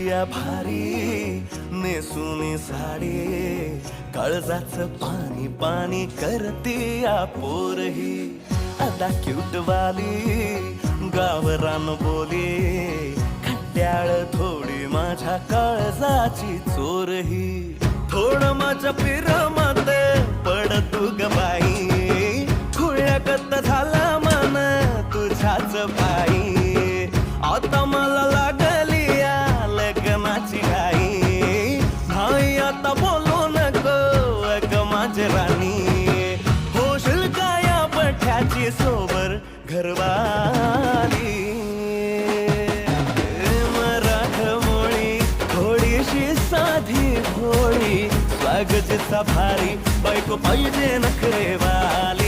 या भारी नेसुनी साडी काळजाचं पाणी पाणी करते या पोरही आता क्यूट वाली गावरान बोली खट्याळ थोडी माझ्या काळजाची चोरही थोडं माझ्या पिरमध्ये पड तू ग बाई खुळ्यागत झाला मन तुझ्याच पायी आता मला लागली या लग्नाची घाई नाही आता बोलू नको अग माझी राणी होशील का या पठ्याची सोबर घरवाली मराठमोळी थोडीशी साधी भोळी स्वागतीचा भारी बायको पाहिजे नखरेवाली